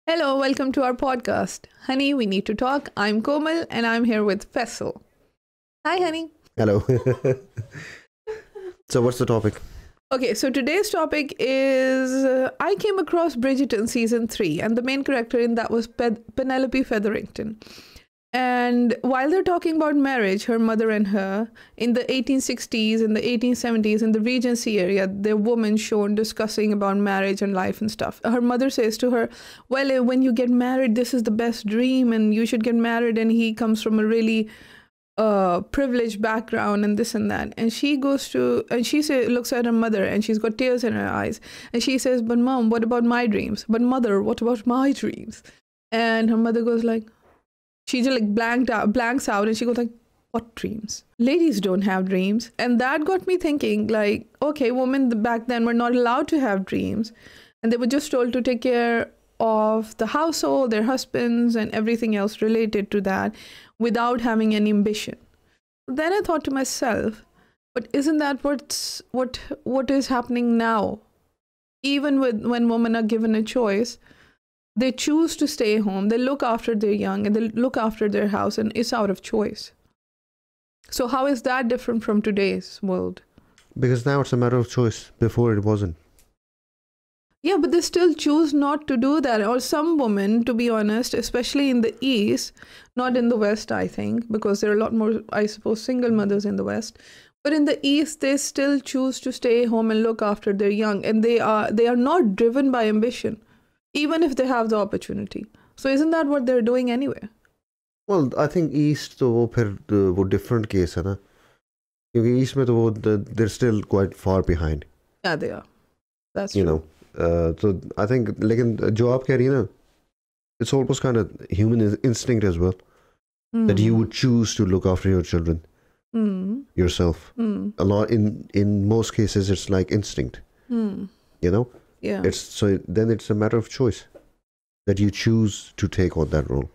Hello, welcome to our podcast. Honey, we need to talk. I'm Komal and I'm here with Faisal. Hi, honey. Hello. So, what's the topic? Okay, so today's topic is I came across Bridgerton season 3, and the main character in that was Penelope Featherington. And while they're talking about marriage, her mother and her, in the 1860s, in the 1870s, in the Regency area, there were women shown discussing about marriage and life and stuff. Her mother says to her, well, when you get married, this is the best dream, and you should get married. And he comes from a really privileged background and this and that. And she goes to, and looks at her mother, and she's got tears in her eyes. And she says, but mom, what about my dreams? But mother, what about my dreams? And her mother goes like, she just like blanks out, and she goes like, what dreams? Ladies don't have dreams. And that got me thinking, like, okay, women back then were not allowed to have dreams. And they were just told to take care of the household, their husbands, and everything else related to that without having any ambition. Then I thought to myself, but isn't that what is happening now? Even when women are given a choice, they choose to stay home, they look after their young, and they look after their house, and it's out of choice. So how is that different from today's world? Because now it's a matter of choice. Before it wasn't. Yeah, but they still choose not to do that. Or some women, to be honest, especially in the East, not in the West, I think, because there are a lot more, I suppose, single mothers in the West. But in the East, they still choose to stay home and look after their young, and they are not driven by ambition, even if they have the opportunity. So isn't that what they're doing anyway? Well, I think East तो वो फिर वो different case है ना, क्योंकि East में तो वो they're still quite far behind. Yeah, they are. That's you true. know. So I think लेकिन जो आप कह रही है ना, it's almost kind of human instinct as well, that you would choose to look after your children yourself. A lot in most cases it's like instinct. You know. Yeah. Then it's a matter of choice that you choose to take on that role.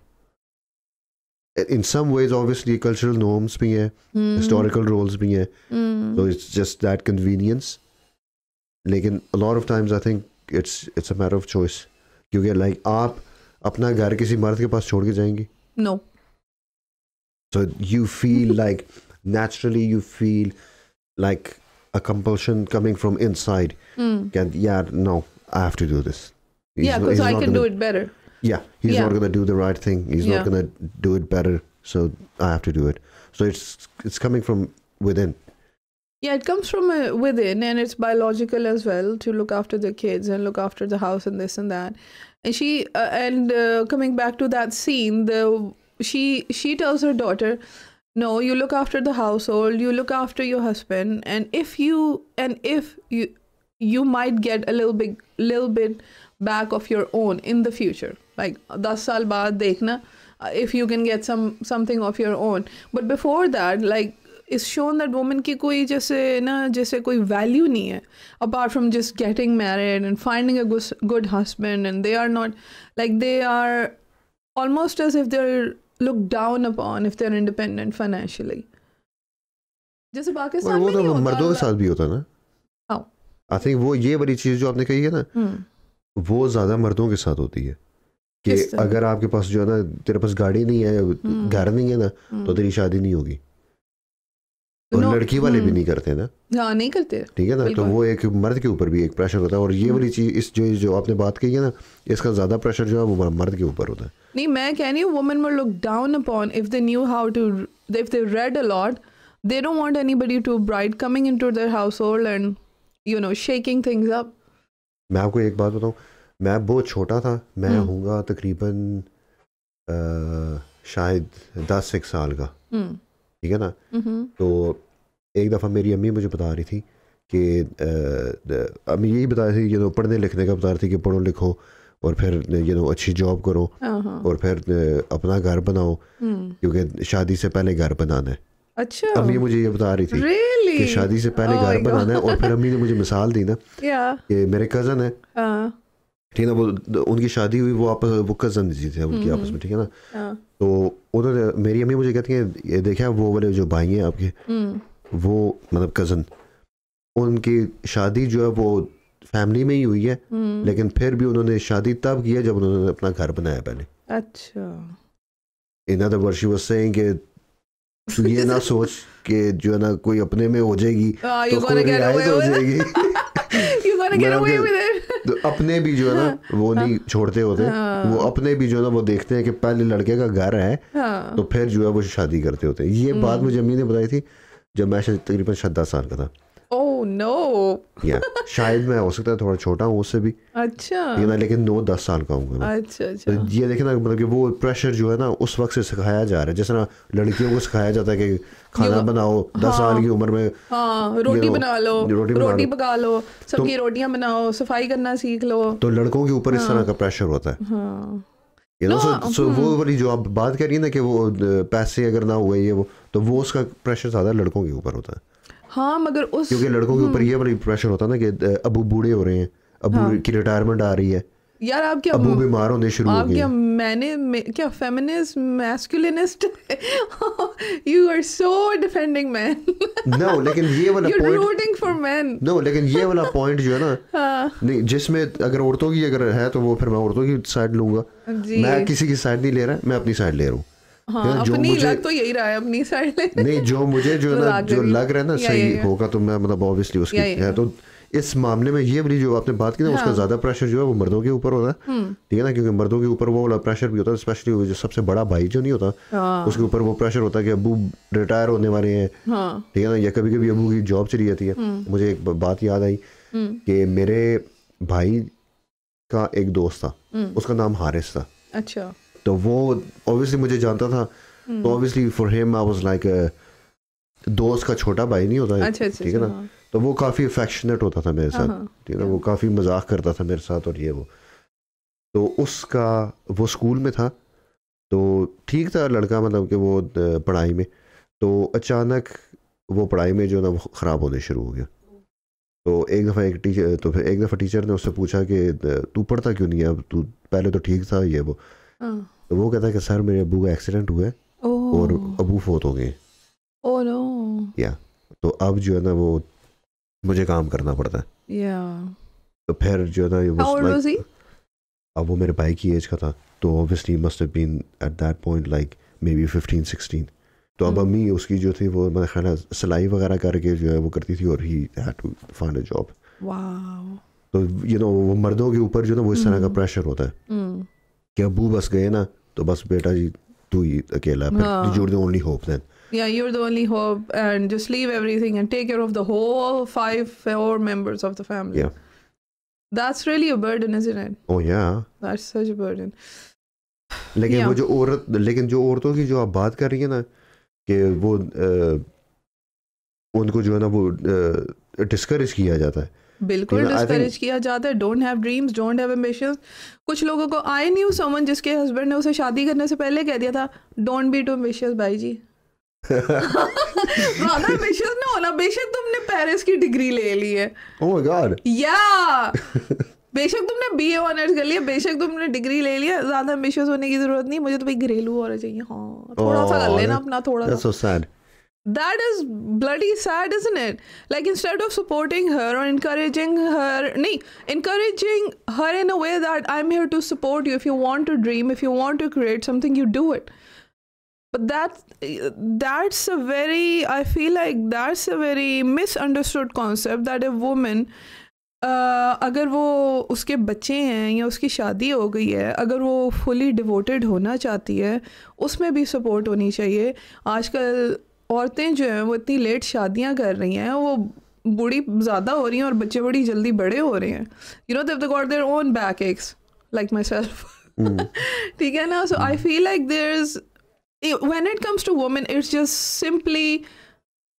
In some ways, obviously, cultural norms bhi hai, historical roles bhi hai, so it's just that convenience. Like a lot of times, I think it's a matter of choice. Because like आप अपना घर किसी मर्द के पास छोड़ के जाएंगी? No. So you feel like naturally you feel like a compulsion coming from inside. No, I have to do this. Because I can do it better. Yeah, he's not going to do the right thing. He's not going to do it better. So I have to do it. So it's coming from within. Yeah, it comes from within, and it's biological as well, to look after the kids and look after the house and this and that. And coming back to that scene, she tells her daughter, no, you look after the household, you look after your husband, and if you might get a little bit back of your own in the future, like 10 saal baad dekhna, if you can get something of your own. But before that, like, it's shown that woman ki koi jaise koi value nahi hai, apart from just getting married and finding a good husband. And they are not, like, they are almost as if they're looked down upon if they're independent financially. जैसे पाकिस्तान में नहीं होता, मर्दों के साथ भी होता ना. How? I think वो ये बड़ी चीज जो आपने कही है ना, वो ज्यादा मर्दों के साथ होती है कि अगर आपके पास जो है ना, तेरे पास गाड़ी नहीं है, घर नहीं है ना, तो तेरी शादी नहीं होगी. और लड़की वाले भी नहीं करते ना. हाँ, नहीं करते. ठीक है ना. तो वो एक मर्द के ऊपर भी एक प्रेशर होता है. और ये वाली चीज इस जो आपने बात कही है ना, इसका ज्यादा प्रेशर जो है वो मर्द के ऊपर होता है. नहीं, मैं कह रही हूँ women were looked down upon if they knew how to, if they read a lot. They don't want anybody too bright coming into their household and, shaking things up. मैं आपको एक बात बताऊँ, मैं बहुत छोटा था, मैं हूँगा तकरीबन शायद 10-1 साल का. ठीक है ना. तो एक दफ़ा मेरी अम्मी मुझे बता रही थी कि अम्मी यही बता रही थी, पढ़ने लिखने का बता रही थी कि पढ़ो लिखो और फिर अच्छी जॉब करो और फिर अपना घर बनाओ, क्योंकि शादी से पहले घर बनाना है. अच्छा. अम्मी मुझे ये बता रही थी कि शादी से पहले घर बनाना है. और फिर अम्मी ने मुझे मिसाल दी ना कि मेरे कज़न है, ठीक है ना, वो उनकी शादी हुई, वो कज़न थे उनकी आपस में. ठीक है ना. तो उन्होंने, मेरी अम्मी मुझे कहती है, ये देखा वो वाले जो भाई हैं आपके, वो मतलब कज़न, उनकी शादी जो है वो फैमिली में ही हुई है, लेकिन फिर भी उन्होंने शादी तब की है जब उन्होंने अपना घर बनाया पहले. अच्छा. In other words she was saying कि तू ये ना सोच कि जो है ना कोई अपने में हो जाएगी तो कोई रियायत हो जाएगी. तो अपने भी जो है ना वो नहीं छोड़ते होते, वो अपने भी जो है ना वो देखते हैं कि पहले लड़के का घर है तो फिर जो है वो शादी करते होते हैं. ये बात मुझे अम्मी ने बताई थी जब मैं तकरीबन 10 साल का था. Oh no. या शायद मैं हो सकता है थोड़ा छोटा हूँ उससे भी. अच्छा. ये ना लेकिन 9-10 साल का हूँ मैं. अच्छा अच्छा. तो ये देखे ना मतलब कि वो प्रेशर जो है ना उस वक्त से सिखाया जा रहा है, जैसे ना लड़कियों को सिखाया जाता है कि खाना बनाओ 10 साल की उम्र में. हाँ, रोटी बना लो, रोटी पका लो, सबकी रोटियां बनाओ, सफाई करना सीख लो. तो लड़कों के ऊपर इस तरह का प्रेशर होता है. सो वो वाली जो आप बात कर रही है ना कि वो पैसे अगर ना हुए ये वो, तो वो उसका प्रेशर ज़्यादा लड़कों के ऊपर होता है. हाँ मगर उस क्योंकि लड़कों के ऊपर ये वाली प्रेशर होता है ना कि अबू बूढ़े हो रहे हैं, अबू की रिटायरमेंट आ रही है, यार आप क्या अबू बीमार होने शुरू हो गए. मैंने क्या feminist masculinist you are so defending man. No लेकिन ये वाला point rooting for man. No लेकिन ये वाला पॉइंट जो है ना नहीं, जिसमें अगर औरतों की अगर है तो वो फिर मैं औरतों की साइड लूंगा. मैं किसी की साइड नहीं ले रहा, मैं अपनी साइड ले रहा हूँ. हाँ, अपनी लग तो यही रहा है, अपनी साइड नहीं जो मुझे जो है ना जो लग रहा है ना सही होगा तो मैं मतलब ऑब्वियसली उसकी है. तो इस मामले में ये वाली जो आपने बात की ना उसका ज़्यादा प्रेशर जो है वो मर्दों के ऊपर होता है. ठीक है ना, क्योंकि मर्दों के ऊपर वो वाला प्रेशर भी होता है, स्पेशली जो सबसे बड़ा भाई जो नहीं होता उसके ऊपर वो प्रेशर होता है कि अबू रिटायर होने वाले हैं. ठीक है ना, या कभी कभी अबू की जॉब चली जाती है. मुझे एक बात याद आई कि मेरे भाई का एक दोस्त था, उसका नाम हारिस था. अच्छा. तो वो ऑब्वियसली मुझे जानता था, तो obviously for him I was like दोस्त का छोटा भाई नहीं होता. ठीक है ना, तो वो काफ़ी अफेक्शनेट होता था मेरे साथ. ठीक है ना, वो काफ़ी मजाक करता था मेरे साथ और ये वो. तो उसका वो स्कूल में था तो ठीक था लड़का, मतलब कि वो पढ़ाई में, तो अचानक वो पढ़ाई में जो ना वो ख़राब होने शुरू हो गया. तो एक दफ़ा टीचर ने उससे पूछा कि तू पढ़ता क्यों नहीं है, अब तू पहले तो ठीक था ये वो. तो वो कहता है कि सर मेरे अबू का एक्सीडेंट हुआ है और अबू फौत हो गए. Oh no. या तो अब जो है ना वो मुझे काम करना पड़ता है. तो फिर जो है ना वो अब वो मेरे भाई की एज का था, तो obviously must have been at that point like maybe 15-16. तो अब अम्मी उसकी जो थी वो मेरा ख्याल सिलाई वगैरह करके जो है वो करती थी और he had to find a job. तो यू नो वो मर्दों के ऊपर जो ना वो इस तरह का प्रेशर होता है कि अबू बस गए ना तो बस बेटा जी तू ही अकेला, फिर you're the only hope then. Yeah, you're the only hope, and just leave everything and take care of the whole 4 members of the family. Yeah. That's really a burden, isn't it? Oh yeah. That's such a burden. लेकिन वो जो औरतों की जो आप बात कर रही है ना कि वो उनको जो है ना वो डिस्करेज किया जाता है. बिल्कुल डिस्करेज किया जाता है. Don't have dreams, don't have ambitions. कुछ लोगों को आई न्यू समवन जिसके हस्बैंड ने उसे शादी करने से पहले कह दिया था डोंट बी टू एम्बिशियस भाई जी. ज्यादा एम्बिशियस ना होना, बेशक तुमने पेरिस की डिग्री ले ली है. Oh my God. या बेशक तुमने बीए ऑनर्स कर लिया, बेशक तुमने डिग्री ले लिया, ज्यादा एम्बिशियस होने की जरूरत नहीं. मुझे तो भाई घरेलू औरत चाहिए. हाँ थोड़ा सा कर लेना अपना, थोड़ा सा. That's so sad. That is bloody sad, isn't it? Like instead of supporting her or encouraging her in a way that I'm here to support you. If you want to dream, if you want to create something, you do it. But that's a very, I feel like that's a very misunderstood concept that a woman अगर वो उसके बच्चे हैं या उसकी शादी हो गई है, अगर वो फुली डिवोटेड होना चाहती है, उसमें भी सपोर्ट होनी चाहिए. आजकल औरतें जो हैं वो इतनी लेट शादियां कर रही हैं, वो बूढ़ी ज़्यादा हो रही हैं और बच्चे बड़ी जल्दी बड़े हो रहे हैं. You know they've got their own backaches like myself. ठीक है ना. So I feel like when it comes to women, it's just simply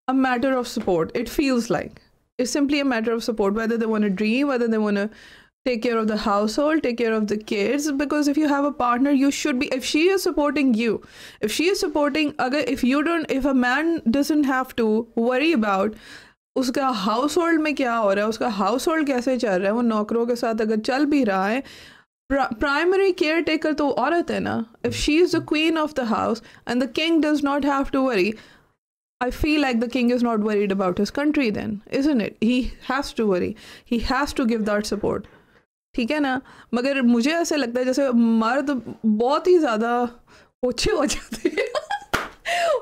a matter of support. It feels like it's simply a matter of support, whether they want to dream, whether they want to take care of the household, take care of the kids. Because if you have a partner, you should be, if she is supporting you, if she is supporting, if a man doesn't have to worry about उसका house hold में क्या हो रहा है, उसका house hold कैसे चल रहा है, वो नौकरों के साथ अगर चल भी रहा है, प्राइमरी केयर टेकर तो औरत है ना. If she is the queen of the house and the king does not have to worry, I feel like the king is not worried about his country then, isn't it? He has to worry. He has to give that support. ठीक है ना? मगर मुझे ऐसे लगता है जैसे मर्द बहुत ही ज़्यादा ओछे हो जाते हैं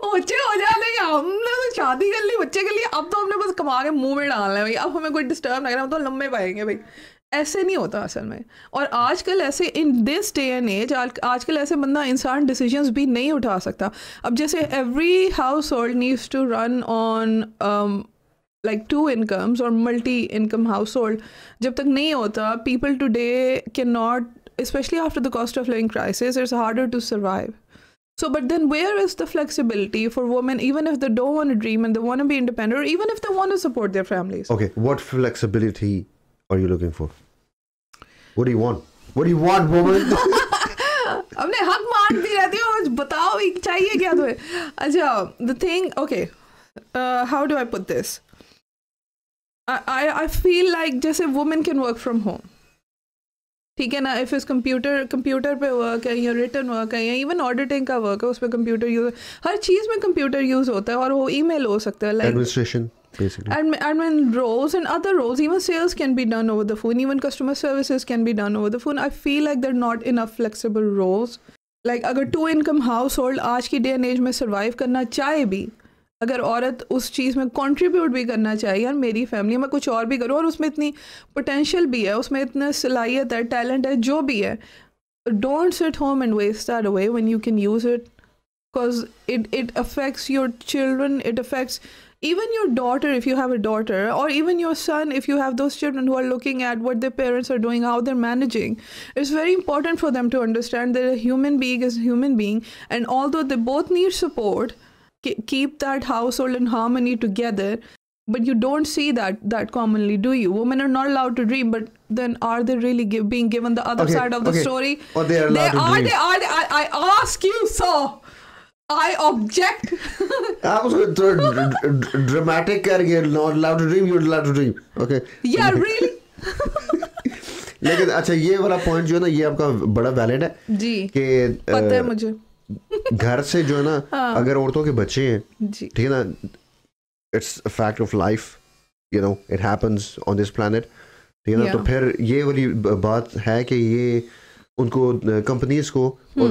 ओछे हो जाते हैं। हमने तो शादी कर ली, बच्चे कर लिए, अब तो हमने बस कमा के मुंह में डालना है भाई, अब हमें कोई डिस्टर्ब नहीं करना, हम तो लंबे पाएंगे भाई। ऐसे नहीं होता असल में। और आजकल ऐसे in this day and age आजकल ऐसे बंदा इंसान डिसीजंस भी नहीं उठा सकता। अब जैसे every household needs to run on like 2 incomes or multi-income household, जब तक नहीं होता, people today cannot, especially after the cost of living crisis, it's harder to survive. So, but then where is the flexibility for women, even if they don't want to dream and they want to be independent, or even if they want to support their families? Okay, what flexibility are you looking for? What do you want? What do you want, woman? अपने हक मांगती रहती हो, बताओ चाहिए क्या तुम्हें? अच्छा, the thing, okay, how do I put this? I feel like जैसे women can work from home, ठीक है ना? If it's कंप्यूटर पे वर्क है या रिटर्न वर्क है या इवन ऑडिटिंग का वर्क है, उस पर कंप्यूटर यूज, हर चीज़ में कंप्यूटर यूज होता है, और वो ईमेल हो सकता है, like administration basically, admin roles and other roles, even sales can be done over the phone, even customer services can be done over the phone. I feel like there are not enough flexible roles. Like अगर 2 income household आज की day and as में survive करना चाहे भी, अगर औरत उस चीज़ में कंट्रीब्यूट भी करना चाहिए, यार मेरी फैमिली में कुछ और भी करूँ, और उसमें इतनी पोटेंशियल भी है, उसमें इतना सलाहियत है, टैलेंट है, जो भी है, don't sit home and waste that away when you can use it, because it affects your children, it affects even your daughter if you have a daughter, or even your son if you have those children who are looking at what their parents are doing, how they're managing. It's very important for them to understand that a human being is a human being, and although they both need support, keep that household in harmony together, but you don't see that commonly, do you? Women are not allowed to dream, but then are they really being given the other side of the story? Or they are allowed to dream. I ask you, so I object. आप उसको dramatic करके not allowed to dream, you're allowed to dream, okay? Yeah, really? लेकिन अच्छा, ये वाला point जो है ना, ये आपका बड़ा वैलिड है जी, कि पता है मुझे। घर से जो है ना, अगर औरतों के बच्चे हैं, ठीक है ना, it's a fact of life, you know, it happens on this planet, ठीक है ना? तो फिर ये वाली बात है कि ये उनको कंपनीज को और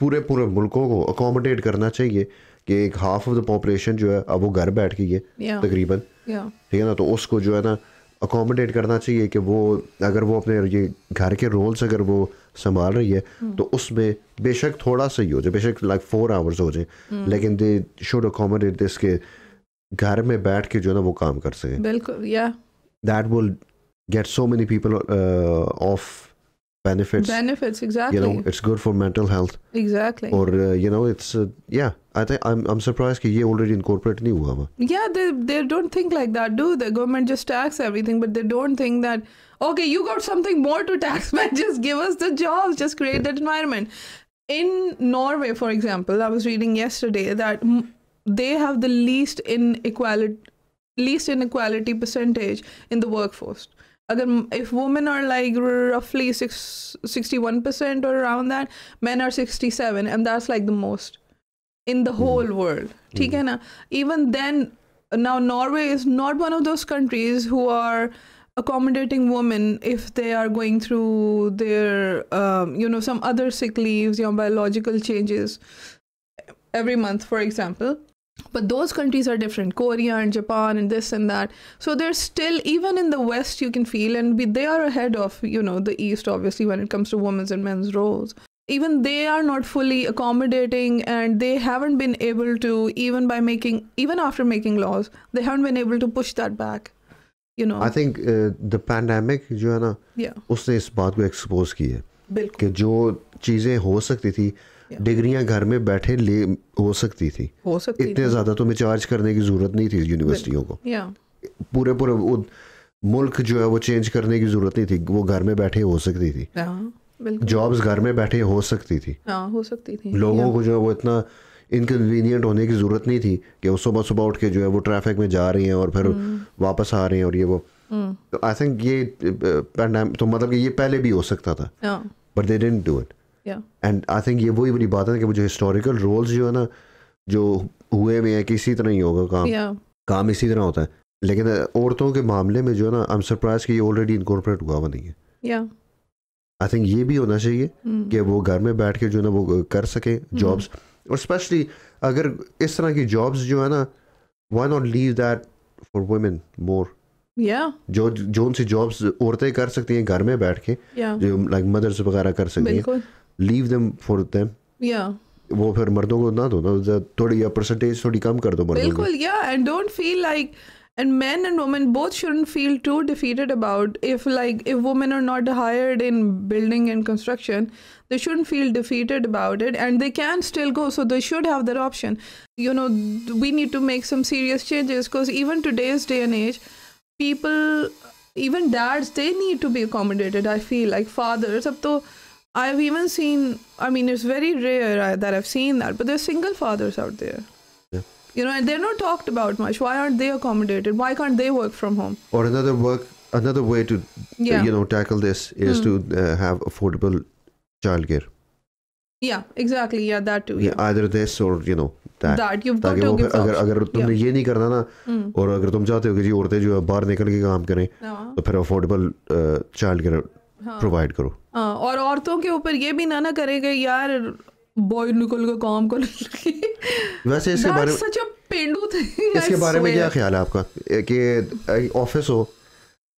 पूरे मुल्कों को अकोमोडेट करना चाहिए कि एक हाफ ऑफ द पॉपुलेशन जो है अब वो घर बैठ गई है तकरीबन, ठीक है ना? तो उसको जो है ना अकोमोडेट करना चाहिए कि वो अगर वो अपने ये घर के रोल्स अगर वो संभाल रही है तो उसमें बेशक थोड़ा सा ही हो जाए, बेशक लाइक 4 hours हो जाए, लेकिन दे शुड अकोमोडेट दिस के घर में बैठ के जो है ना वो काम कर सके। बिल्कुल, या that will get so many people of benefits, exactly, you know, it's good for mental health, exactly, or you know, it's yeah, I think I'm surprised कि ये already incorporate नहीं हुआ। Yeah, they don't think like that, do the government just tax everything, but they don't think that, okay, you got something more to tax, man, just give us the jobs, just create that environment. In Norway, for example, I was reading yesterday that they have the least inequality percentage in the workforce. If women are like roughly 61% or around that, men are 67, and that's like the most in the whole world. ठीक है ना? Even then, now Norway is not one of those countries who are accommodating women if they are going through their you know, some other sick leaves, you know, biological changes every month, for example. But those countries are different, Korea and Japan and this and that. So they're still, even in the West, you can feel, and they are ahead of, you know, the East, obviously, when it comes to women's and men's roles. Even they are not fully accommodating, and they haven't been able to, even after making laws, they haven't been able to push that back, you know. I think the pandemic जो है ना, उसने इस बात को expose की है कि जो चीज़ें हो सकती थी, डिग्रियां घर में बैठे हो सकती थी, इतने ज़्यादा तुम्हें चार्ज करने की ज़रूरत नहीं थी यूनिवर्सिटियों को, पूरे मुल्क जो है वो चेंज करने की ज़रूरत नहीं थी, वो घर में बैठे हो सकती थी, जॉब्स घर में बैठे हो सकती थी, लोगों को जो है वो इतना इनकन्वीनियंट होने की ज़रूरत नहीं थी कि वो सुबह उठ के जो है वो ट्रैफिक में जा रही हैं और फिर वापस आ रहे हैं और ये वो। तो आई थिंक ये पैंडेमिक, तो मतलब कि ये पहले भी हो सकता था, but they didn't do it. And I think ये वही बड़ी बात है कि वो जो हिस्टोरिकल रोल्स जो है ना जो हुए हुए हैं कि इसी तरह ही होगा काम, Yeah. काम इसी तरह होता है, लेकिन औरतों के मामले में जो है ना, आई एम सरप्राइज कि ये ऑलरेडी इनकॉर्पोरेट हुआ नहीं है. Yeah. आई थिंक ये भी होना चाहिए Mm. कि वो घर में बैठ के जो है ना वो कर सके जॉब्स, और स्पेशली अगर इस तरह की जॉब्स जो है ना, why not leave that for women more. Yeah. जो उनसे जॉब्स औरतें कर सकती हैं घर में बैठ के, Yeah. जो लाइक मदर्स वगैरह कर सकती हैं, बिल्कुल. Leave them for them. Yeah. वो फिर मर्दों को ना दो ना, थोड़ी या परसेंटेज थोड़ी कम कर दो मर्दों की. Bilkul, yeah, and don't feel like, and men and women both shouldn't feel too defeated about if women are not hired in building and construction, they shouldn't feel defeated about it, and they can still go, so they should have that option. You know, we need to make some serious changes, because even today's day and age, people, even dads, they need to be accommodated. I feel like fathers, ab to I've even seen, I mean, it's very rare that I've seen that, but there's single fathers out there. Yeah. You know, and they're not talked about much. Why aren't they accommodated? Why can't they work from home? Or another way to tackle this is to have affordable childcare. Yeah, exactly. Yeah, that too. Yeah, either this or that. That you've got ताकि to वो give option. अगर तुमने ये नहीं करना ना, और अगर तुम चाहते हो कि जी औरतें जो है बाहर निकल के काम करें, तो फिर अफोर्डेबल चाइल्ड केयर प्रोवाइड करो. हाँ, और औरतों के ऊपर ये भी ना करे कि यार बॉय निकल के काम कर. वैसे इसके बारे में सच अ पेंडू थिंग. इसके बारे में क्या ख्याल है आपका कि ऑफिस हो,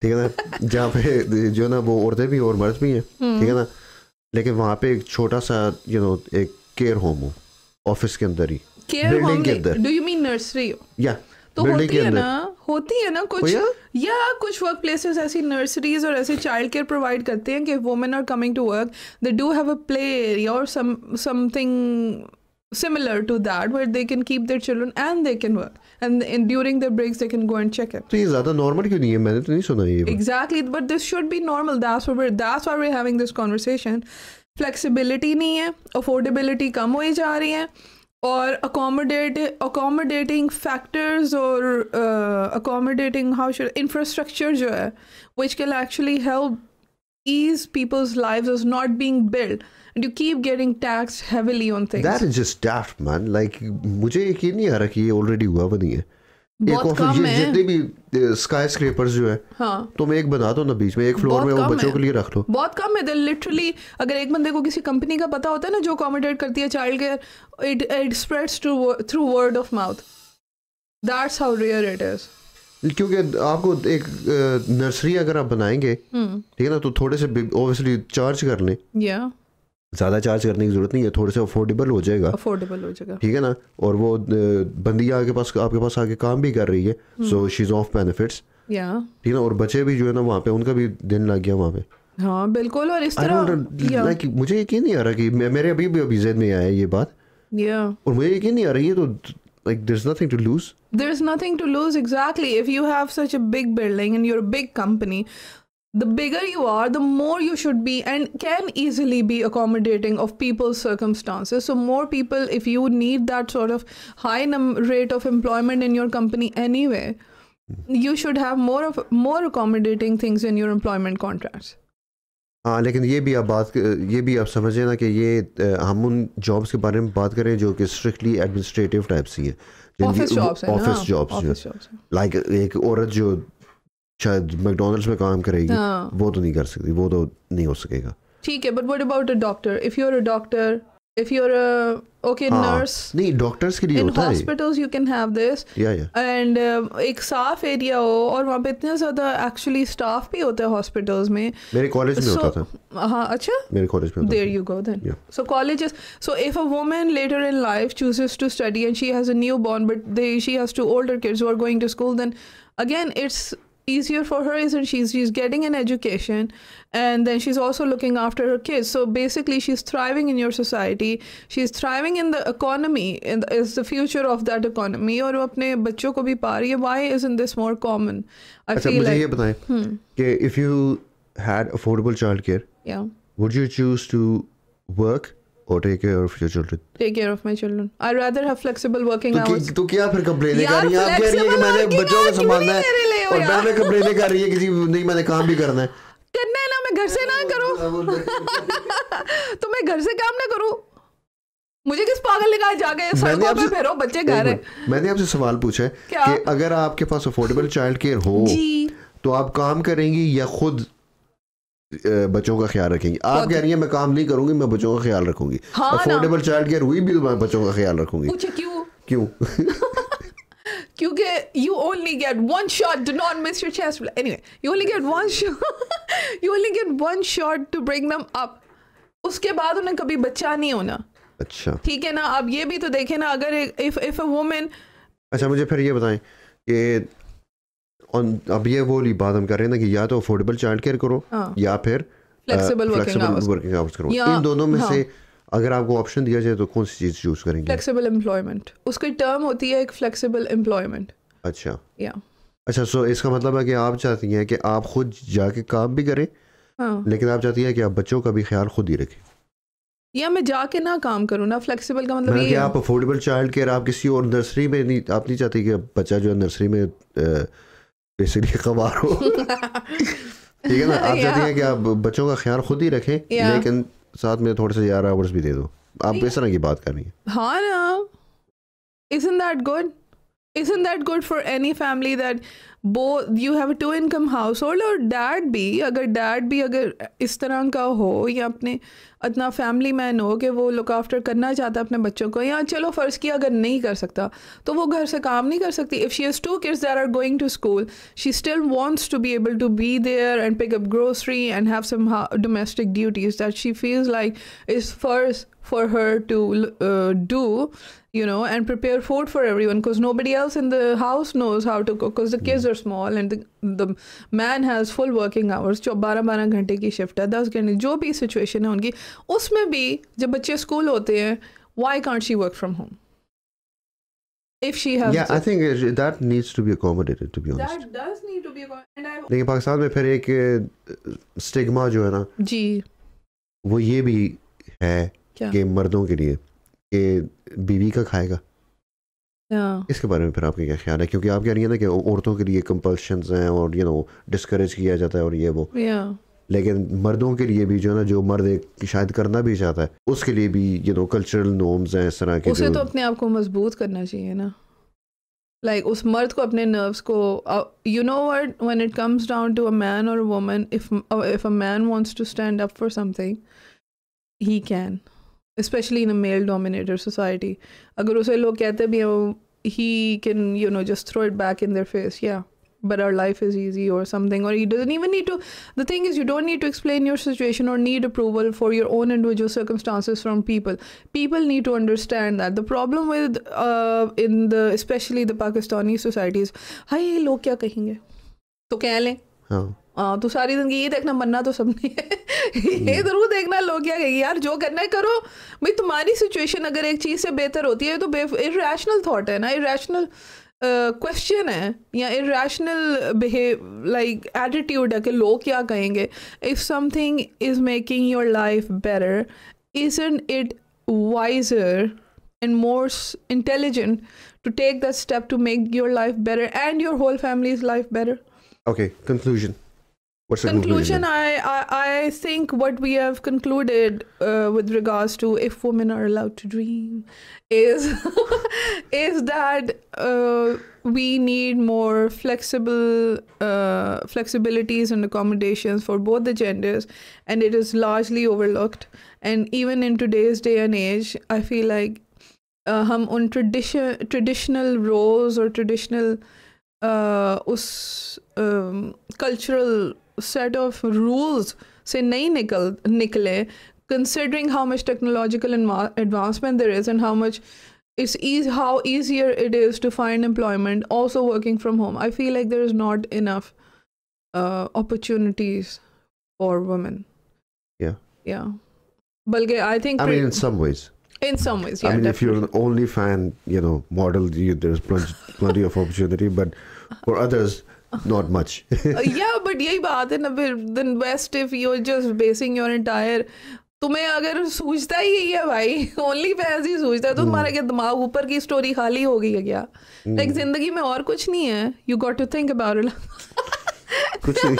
ठीक है ना, जहाँ पे जो ना वो औरतें भी और मर्द भी हैं, ठीक है ना, लेकिन वहाँ पे एक छोटा सा एक केयर होम हो ऑफिस के अंदर ही, बिल्डिंग के अंदर. Do you mean nursery? या तो होती है ना कुछ, या कुछ वर्क प्लेसेस ऐसी नर्सरीज और ऐसे चाइल्ड केयर प्रोवाइड करते हैं कि women are coming to work, they do have a play area और something similar to that where they can keep their children and they can work, and during their breaks they can go and check it. तो ये ज़्यादा normal क्यों नहीं है? मैंने तो नहीं सुना ये. Exactly, but this should be normal. That's why we're having this conversation. Flexibility नहीं है, affordability कम हो जा रही है, और accommodating factors or accommodating infrastructure जो है, which can actually help ease people's lives is not being built, and you keep getting taxed heavily on things. That is just daft, man. Like मुझे यकीन नहीं आ रहा कि ये ऑलरेडी हुआ भी नहीं है. बहुत कम है. जितने भी स्काई स्क्रैपर्स जो है, हाँ, तुम एक बना दो ना बीच में, एक फ्लोर में वो बच्चों के लिए रख लो. बहुत कम है. लिटरली अगर एक बंदे को किसी कंपनी का पता होता है ना जो अकोमोडेट करती है child care, it spreads through word of mouth. That's how rare it is. क्योंकि आपको एक नर्सरी अगर आप बनाएंगे, ठीक है ना, तो थोड़े से ऑब्वियसली चार्ज कर लें. ज़्यादा चार्ज करने की जरूरत नहीं है, थोड़े से अफोर्डेबल हो जाएगा, ठीक है ना, और वो बंदी आपके पास आके काम भी कर रही है, so she is of benefits, ठीक है ना, और बच्चे भी जो है ना वहाँ पे उनका भी दिन लग गया वहाँ पे. हाँ बिल्कुल. और इस तरह मुझे यकीन नहीं आ रहा कि मेरे अभी ज़हन में आया ये बात, और मुझे यकीन नहीं आ रही है, तो like there's nothing to lose. There's nothing to lose, exactly. If you have such a big building and you're a big company, the bigger you are, the more you should be and can easily be accommodating of people's circumstances. So more people, if you need that sort of high rate of employment in your company anyway, you should have more accommodating things in your employment contracts. हाँ, लेकिन ये भी आप समझे ना कि ये हम उन जॉब्स के बारे में बात करें जो कि स्ट्रिक्टली एडमिनिस्ट्रेटिव टाइप सी है, ऑफिस जॉब्स, लाइक एक औरत जो शायद मैकडॉनल्ड्स में काम करेगी, वो तो नहीं कर सकती, वो तो नहीं हो सकेगा. ठीक है, but what about a doctor? If you are a doctor, if you're a nurse, नहीं डॉक्टर्स के लिए in होता है. hospitals you can have this, and एक साफ एरिया हो और वहाँ पे इतने ज़्यादा एक्चुअली स्टाफ भी होता है हॉस्पिटल्स में. मेरे कॉलेज में होता था. हाँ, अच्छा, मेरे कॉलेज में. There you go then. So colleges. So if a woman later in life chooses to study and she has a newborn, but she has two older kids who are going to school, then again it's easier for her, isn't she's getting an education, and then she's also looking after her kids. So basically she's thriving in your society, she's thriving in the economy, and is the future of that economy, और वो अपने बच्चों को भी पा रही है. Why isn't this more common? I feel मुझे like ये बताएं कि if you had affordable childcare, would you choose to work or take care of your children? Take care of my children. I'd rather have flexible working hours. तो क्या फिर complain कर रही है? आप कह रही है कि मैंने बच्चों को संभालना है, और मैं कंप्लेन कर रही है कि नहीं मैंने काम भी करना है. करना है ना, मैं घर से ना करूं तो मैं घर से काम ना करूं. मुझे किस पागल ने कहा जाके सड़कों पे फिरो, बच्चे घर है। मैंने आपसे सवाल पूछा है कि अगर आपके पास अफोर्डेबल चाइल्ड केयर हो तो आप काम करेंगी या खुद बच्चों का ख्याल रखेंगी? आप कह रही हैं मैं काम नहीं करूंगी, मैं बच्चों का ख्याल रखूंगी। अफोर्डेबल चाइल्ड केयर हुई भी, मैं बच्चों का ख्याल रखूंगी। क्यों? क्योंकि you only get one shot, do not miss your chance. Anyway, you only get one shot. You only get one shot to bring them up. उसके बाद उन्हें कभी बच्चा नहीं होना। अच्छा, ठीक है ना। अब ये भी तो देखें ना, अगर if a woman, अच्छा मुझे फिर ये बताएं कि अब ये वो बात हम कर रहे हैं ना कि या तो अफोर्डेबल चाइल्ड केयर करो या फिर फ्लेक्सिबल वर्किंग आवर्स करो। इन दोनों में से अगर आपको ऑप्शन दिया जाए तो कौन सी चीज चूज करेंगे? फ्लेक्सिबल एम्प्लॉयमेंट, उसकी टर्म होती है एक फ्लेक्सिबल एम्प्लॉयमेंट। अच्छा अच्छा, सो इसका मतलब है कि आप चाहती हैं कि आप खुद जाके काम भी करें, लेकिन आप चाहती हैं कि आप बच्चों का भी ख्याल खुद ही रखें, या मैं जाके ना काम करूँ ना। फ्लेक्सिबल का मतलब ये कि आप अफोर्डेबल चाइल्ड केयर आप किसी और नर्सरी में नहीं, आप नहीं चाहती कि बच्चा जो है नर्सरी में बेसिकली खबार हो। ठीक है ना, आप चाहती हैं कि आप बच्चों का ख्याल खुद ही रखें, लेकिन साथ में थोड़े से 11 आवर्स भी दे दो। आप इस तरह की बात कर रही हैं। हाँ ना, isn't that good? Isn't that good for any family that both you have a 2-income household, और डैड भी अगर इस तरह का हो या अपने इतना फैमिली मैन हो कि वो लुक आफ्टर करना चाहता है अपने बच्चों को, या चलो फ़र्ज़ किया अगर नहीं कर सकता तो वो घर से काम नहीं कर सकती। If she has 2 kids that are going to school, she still wants to be able to be there and pick up grocery and have some domestic duties that she feels like is first for her to do, you know, and prepare food for everyone, because nobody else in the house knows how to cook, because the kids are small and the man has full working hours, जो 12-12 घंटे की shift है, 10 घंटे जो भी situation है उनकी, उसमें भी जब बच्चे स्कूल होते हैं, why can't she work from home if she has I think that needs to be accommodated, to be honest. That does need to be accommodated. लेकिन पाकिस्तान में फिर एक स्टिग्मा जो है ना जी, वो ये भी है कि मर्दों के लिए कि बीवी का खाएगा। इसके बारे में फिर आपका क्या ख्याल है? क्योंकि आप कह रही हैं ना कि औरतों के लिए कंपल्शंस हैं और डिस्करेज किया जाता है और ये वो, लेकिन मर्दों के लिए भी जो है ना, जो मर्द शायद करना भी चाहता है उसके लिए भी कल्चरल नॉर्म्स हैं इस तरह के। उसे तो अपने आप को मजबूत करना चाहिए ना, लाइक उस मर्द को अपने नर्व्स को, you know what, when it comes down to a man or a woman, if a man wants to stand up for something, he can, especially in a male dominated society. अगर उसे लोग कहते भी हैं, he can just throw it back in their face, but our life is easy or something, or he doesn't even need to. The thing is, you don't need to explain your situation or need approval for your own individual circumstances from people. People need to understand that. The problem with especially the Pakistani societies, हाय लोग क्या कहेंगे, तो कह लें, तो सारी जिंदगी ये देखना, मरना तो सबने है, ये जरूर देखना लोग क्या कहेंगे। यार जो करना है करो भाई, तुम्हारी सिचुएशन अगर एक चीज़ से बेहतर होती है तो इरेशनल थॉट है ना, इरेशनल क्वेश्चन है या इरेशनल लाइक एटीट्यूड है कि लोग क्या कहेंगे। If something is making your life better, isn't it wiser and more intelligent to take that step to make your life better and your whole family's life better? Okay, conclusion. What's the conclusion? I think what we have concluded with regards to if women are allowed to dream is is that we need more flexibilities and accommodations for both the genders, and it is largely overlooked. And even in today's day and age, I feel like हम उन traditional roles or traditional उस cultural set of rules से नहीं निकले, considering how much technological advancement there is and how much how easier it is to find employment also working from home. I feel like there is not enough opportunities for women. Yeah. Balki I think in some ways, yeah. I mean, definitely. If you're an OnlyFans, model, there's plenty of opportunity, but for others, not much. Yeah, but यही बात है ना, then best if you're just basing your entire, तुम्हें अगर सूझता ही यही है भाई, OnlyFans ही सूझता है, तो तुम्हारा क्या दिमाग ऊपर की स्टोरी खाली हो गई है क्या? लाइक जिंदगी में और कुछ नहीं है, you got to think about it. कुछ नहीं।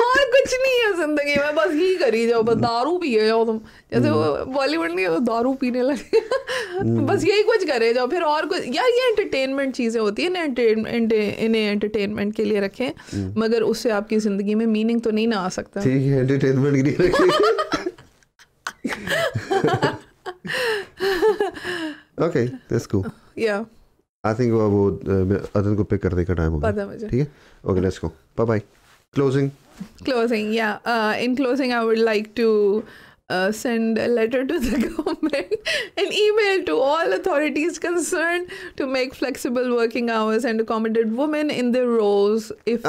और कुछ नहीं है जिंदगी में, बस यही करी जाओ, बस दारू पिए जाओ तुम, जैसे वो बॉलीवुड नहीं है, दारू पीने लगे बस यही कुछ करे जाओ, फिर और कुछ यार ये एंटरटेनमेंट चीज़ें होती है ना, इन्हें एंटरटेनमेंट के लिए रखें, मगर उससे आपकी ज़िंदगी में मीनिंग तो नहीं ना आ सकता। ठीक है, एंटरटेनमेंट के लिए रखें। Okay, that's cool. या आई थिंक वो अदन को पिक करने का टाइम हो गया, पता मुझे। ठीक है, okay let's go, bye bye. Closing, yeah. In closing, I would like to send a letter to the government, an email to all authorities concerned to make flexible working hours and accommodate women in their roles. If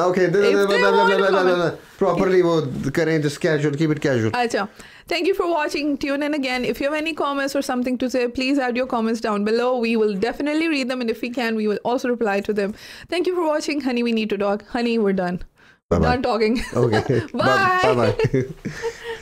Properly वो करें, just casual, keep it casual. Acha. Thank you for watching. Tune in again. If you have any comments or something to say, please add your comments down below. We will definitely read them, and if we can, we will also reply to them. Thank you for watching. Honey, we need to talk. Honey, we're done. Bye-bye. Done talking. Okay. Bye. Bye-bye.